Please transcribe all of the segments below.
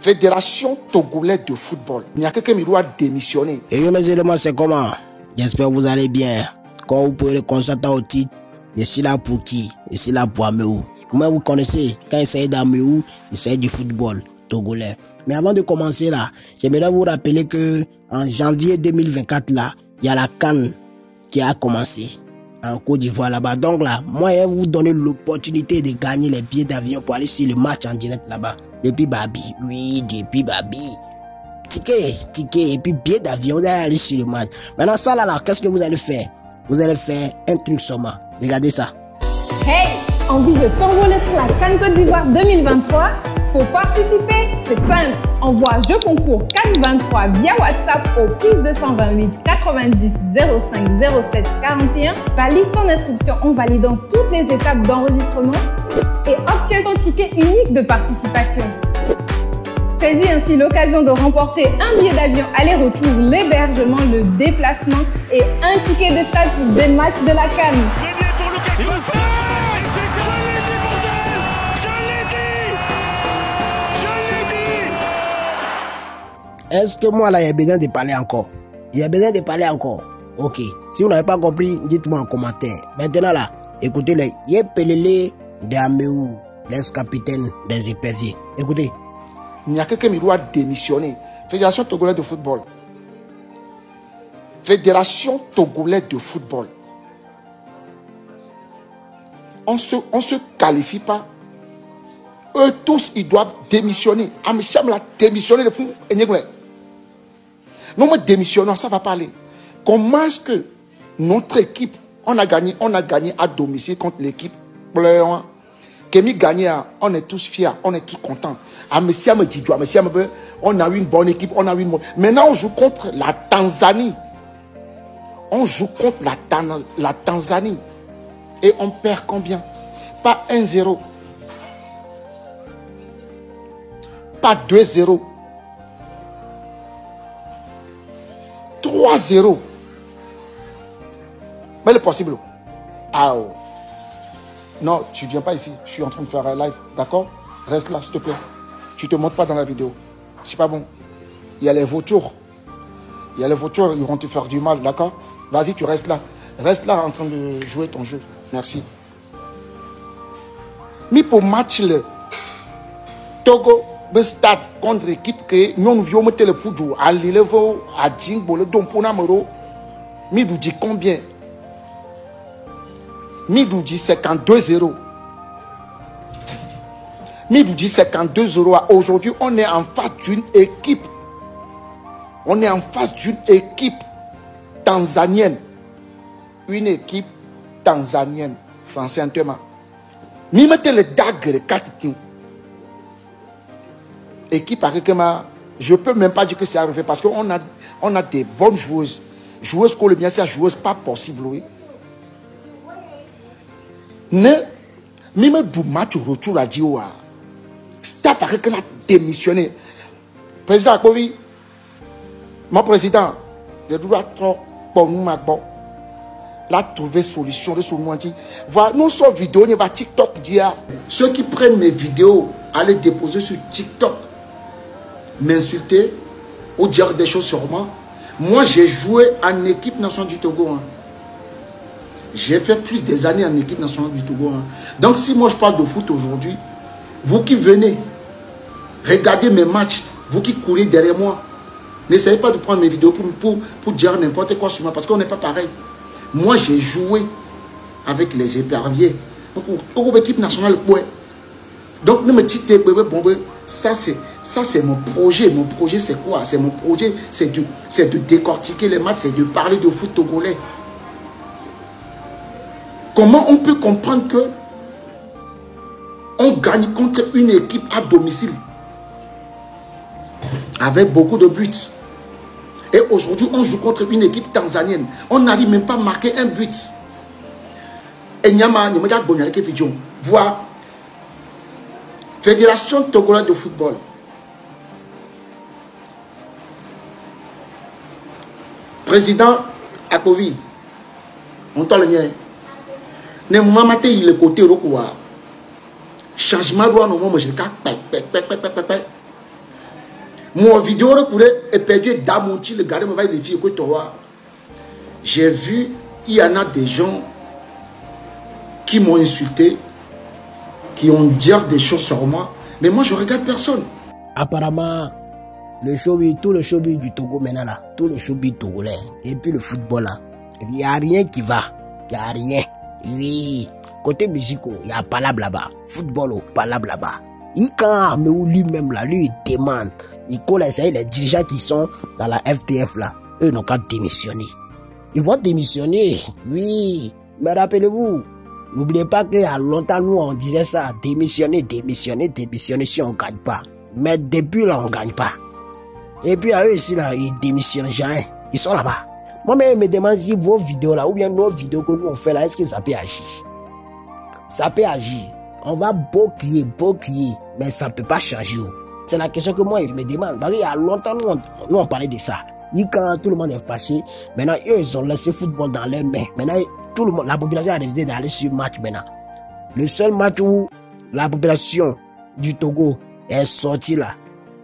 Fédération togolaise de football. Il y a quelqu'un qui doit démissionner. Et mes éléments, c'est comment? J'espère que vous allez bien. Quand vous pouvez le constater au titre, je suis là pour qui? Je suis là pour Améou. Comment vous connaissez? Quand il s'agit d'Améou, il s'agit du football togolais. Mais avant de commencer là, j'aimerais vous rappeler que en janvier 2024 là, il y a la CAN qui a commencé en Côte d'Ivoire là-bas. Donc là, moi, je vais vous donner l'opportunité de gagner les billets d'avion pour aller sur le match en direct là-bas. Depuis Babi, oui, depuis Babi. Ticket, et puis billet d'avion, vous allez aller sur le match. Maintenant, ça là, qu'est-ce que vous allez faire? Vous allez faire un truc seulement. Regardez ça. Hey, envie de t'envoler sur la CAN Côte d'Ivoire 2023? Pour participer, c'est simple. Envoie Jeux concours CAN 23 via WhatsApp au +228 90 05 07 41. Valide ton inscription en validant toutes les étapes d'enregistrement et obtiens ton ticket unique de participation. Saisis ainsi l'occasion de remporter un billet d'avion aller-retour, l'hébergement, le déplacement et un ticket de stade pour des matchs de la CAN. Il va faire! Je l'ai dit, bordel! Je l'ai dit! Est-ce que moi là, il y a besoin de parler encore? Il y a besoin de parler encore? Ok. Si vous n'avez pas compris, dites-moi en commentaire. Maintenant là, écoutez le Yepelele de Améou, l'ex-capitaine des éperviers. Écoutez. Il y a quelqu'un qui doit démissionner. Fédération togolaise de football. Fédération togolaise de football. On se qualifie pas. Eux tous, ils doivent démissionner. Amicham l'a démissionné. Non, mais démissionnant, ça va pas aller. Comment est-ce que notre équipe, on a gagné à domicile contre l'équipe pleure. Kémy gagné, on est tous fiers, on est tous contents. On a eu une bonne équipe, on a eu une bonne... Maintenant, on joue contre la Tanzanie. On joue contre la Tanzanie. Et on perd combien? Pas 1-0. Pas 2-0. 3-0. Mais c'est possible. Ah oh. Non, tu viens pas ici. Je suis en train de faire un live. D'accord? Reste là, s'il te plaît. Tu te montres pas dans la vidéo. C'est pas bon. Il y a les vautours. Il y a les vautours, ils vont te faire du mal. D'accord? Vas-y, tu restes là. Reste là en train de jouer ton jeu. Merci. Mais pour match le Togo, le stade contre l'équipe que nous vions mettre le football à l'Ilevo, à Djingbo, le Domponamoro. Mais vous dites combien? Midou dit 52-0. Midou dit 52-0. Aujourd'hui, on est en face d'une équipe. On est en face d'une équipe tanzanienne. Une équipe tanzanienne. Français en termes. Ni mettez le dague de 4 teams. Équipe avec moi. Je ne peux même pas dire que c'est arrivé parce qu'on a des bonnes joueuses. Joueuses qu'on le bien, c'est joueuses pas possible. Oui. Ne, même du match retour à Dioua, staff a quelqu'un a démissionné. Président Akovi, mon président, le droit trop pour nous, là trouver solution de ce moment. Voilà, nous sommes vidéo, on va TikTok dire ceux qui prennent mes vidéos, allez déposer sur TikTok, m'insulter ou dire des choses sur moi. Moi, j'ai joué en équipe nationale du Togo. Hein. J'ai fait plus des années en équipe nationale du Togo. Hein. Donc si moi je parle de foot aujourd'hui, vous qui venez regarder mes matchs, vous qui courez derrière moi, n'essayez pas de prendre mes vidéos pour dire n'importe quoi sur moi parce qu'on n'est pas pareil. Moi j'ai joué avec les éperviers. Donc pour l'équipe nationale, donc ne me dites ça c'est mon projet. Mon projet c'est quoi? C'est mon projet, c'est de décortiquer les matchs, c'est de parler de foot togolais. Comment on peut comprendre que on gagne contre une équipe à domicile avec beaucoup de buts et aujourd'hui on joue contre une équipe tanzanienne, on n'arrive même pas à marquer un but. Et voilà, Fédération togolaise de football. Président Akovi, on t'a le lien. Ne mamate il le côté rokoa. Changement doit nous moi je Mon vidéo est perdu dans mon petit, le gars me va les filles que toi. J'ai vu, il y en a des gens qui m'ont insulté, qui ont dit des choses sur moi, mais moi je regarde personne. Apparemment, le showbiz, tout le showbiz du Togo maintenant là, tout le showbiz togolais, et puis le football là, il n'y a rien qui va, il n'y a rien. Oui, côté musical, il y a palabre là-bas, football, palabre là-bas. Il quand lui-même là, lui il demande, il connaît les dirigeants qui sont dans la FTF là, eux n'ont qu'à démissionner. Ils vont démissionner, oui, mais rappelez-vous, n'oubliez pas qu'il y a longtemps nous on disait ça, démissionner, démissionner, démissionner si on ne gagne pas. Mais depuis là on ne gagne pas. Et puis à eux ici là, ils démissionnent jamais, ils sont là-bas. Moi-même, je me demande si vos vidéos là, ou bien nos vidéos que nous on fait là, est-ce que ça peut agir? Ça peut agir. On va beau crier, mais ça ne peut pas changer. C'est la question que moi je me demande. Parce qu'il y a longtemps, nous on parlait de ça. Et quand tout le monde est fâché, maintenant eux ils ont laissé le football dans leurs mains. Maintenant tout le monde, la population a décidé d'aller sur le match maintenant. Le seul match où la population du Togo est sortie là,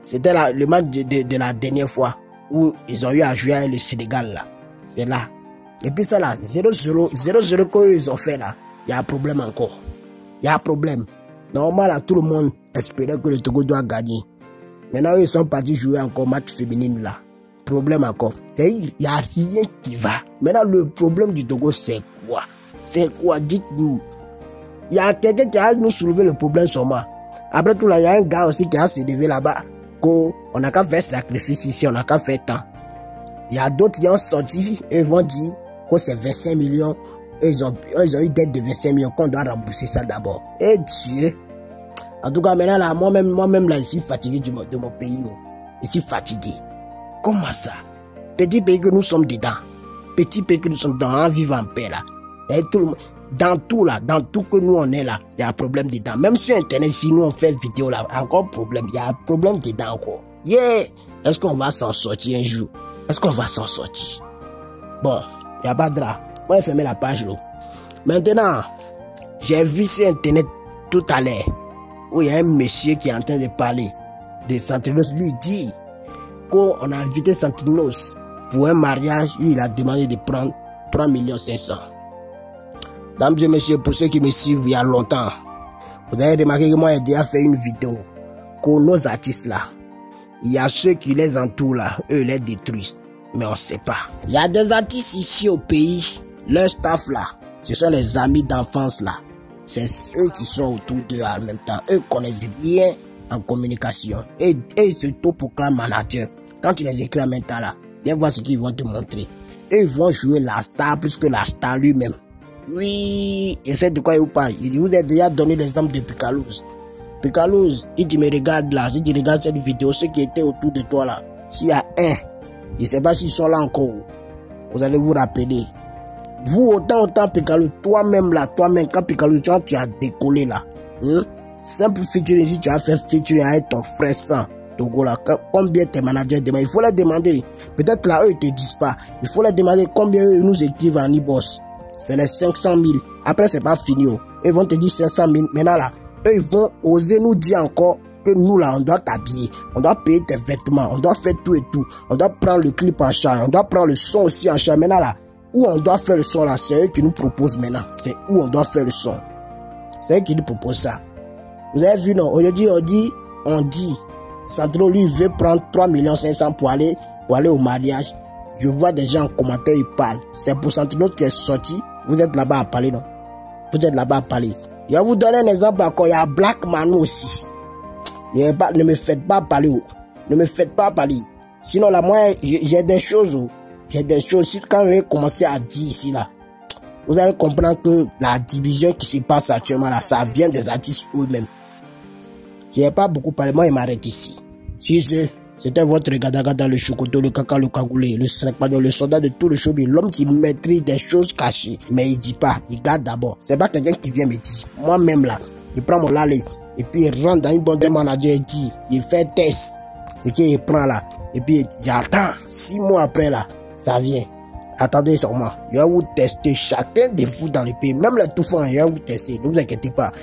c'était le match de la dernière fois où ils ont eu à jouer avec le Sénégal là. C'est là. Et puis ça là, 0-0 qu'ils ont fait là, il y a un problème encore. Il y a un problème. Normalement là, tout le monde espérait que le Togo doit gagner. Maintenant ils sont partis jouer encore match féminin là. Problème encore. Et il n'y a rien qui va. Maintenant le problème du Togo c'est quoi? C'est quoi? Dites-nous. Il y a quelqu'un qui a nous soulevé le problème sur moi. Après tout là, il y a un gars aussi qui a se levé là-bas. On n'a qu'à faire sacrifice ici, on n'a qu'à faire temps. Il y a d'autres qui ont sorti et vont dire que c'est 25 millions. Ils ont eu dette de 25 millions qu'on doit rembourser ça d'abord. Et Dieu. En tout cas, maintenant là, moi-même là, je suis fatigué de mon pays. Je suis fatigué. Comment ça? Petit pays que nous sommes dedans. Petit pays que nous sommes dedans, en vivant en paix là. Et tout le monde, dans tout que nous on est là, il y a un problème dedans. Même sur internet, si nous on fait une vidéo là, encore problème, il y a un problème dedans encore. Yeah! Est-ce qu'on va s'en sortir un jour? Est-ce qu'on va s'en sortir? Bon, il n'y a pas de drap. Moi, j'ai fermé la page là. Maintenant, j'ai vu sur internet tout à l'heure où il y a un monsieur qui est en train de parler de Santinos. Lui dit qu'on a invité Santinos pour un mariage. Lui, il a demandé de prendre 3 500 000. Mesdames et messieurs, pour ceux qui me suivent il y a longtemps, vous avez remarqué que moi j'ai déjà fait une vidéo que nos artistes là, il y a ceux qui les entourent là, eux les détruisent, mais on sait pas. Il y a des artistes ici au pays, leur staff là, ce sont les amis d'enfance là, c'est eux qui sont autour d'eux en même temps, eux connaissent rien en communication, et ils se proclament manager. Quand tu les écris en même temps là, viens voir ce qu'ils vont te montrer. Eux ils vont jouer la star plus que la star lui-même. Oui, et c'est de quoi il vous parle. Il vous a déjà donné l'exemple de Picalouz. Picalouz, il me regarde là, si tu regardes cette vidéo, ceux qui étaient autour de toi là, s'il y a un, je ne sais pas s'ils sont là encore, vous allez vous rappeler. Vous, autant Picalouz, toi-même là, quand Picalouz, tu as décollé là, simple featuring, si tu as fait featuring avec ton frère sang, Togo là, combien tes managers demandent, il faut les demander. Peut-être là, eux, ils te disent pas. Il faut les demander combien eux nous écrivent en e-boss. C'est les 500 000. Après, c'est pas fini. Ils vont te dire 500 000. Maintenant, là, eux, ils vont oser nous dire encore que nous, là, on doit t'habiller. On doit payer tes vêtements. On doit faire tout et tout. On doit prendre le clip en charge. On doit prendre le son aussi en charge. Maintenant, là, où on doit faire le son, là, c'est eux qui nous proposent maintenant. C'est où on doit faire le son. C'est eux qui nous proposent ça. Vous avez vu, non? Aujourd'hui, on dit, Sandro, lui, veut prendre 3 500 000 pour aller au mariage. Je vois des gens en commentaire, ils parlent. C'est pour Santinos qui est sorti. Vous êtes là-bas à parler, non? Vous êtes là-bas à parler. Je vais vous donner un exemple encore. Il y a Black Manu aussi. Ne me faites pas parler. Ne me faites pas parler. Sinon, là, moi, j'ai des choses. J'ai des choses. Quand je vais commencer à dire ici, là, vous allez comprendre que la division qui se passe actuellement, là, ça vient des artistes eux-mêmes. Je n'ai pas beaucoup parlé. Moi, je m'arrête ici. Si c'était votre Gada, le Chocoto, le Kaka, le Kagoulé, le Srekpado, le soldat de tout le showbiz, l'homme qui maîtrise des choses cachées. Mais il dit pas, il garde d'abord. C'est pas quelqu'un qui vient me dire. Moi-même là, il prend mon lalé, et puis il rentre dans une bonne manager et dit, il fait test. Ce qu'il prend là, et puis il attend. 6 mois après là, ça vient. Attendez sur moi. Je vais vous tester chacun de vous dans le pays. Même les tout fins, je vais vous tester. Ne vous inquiétez pas.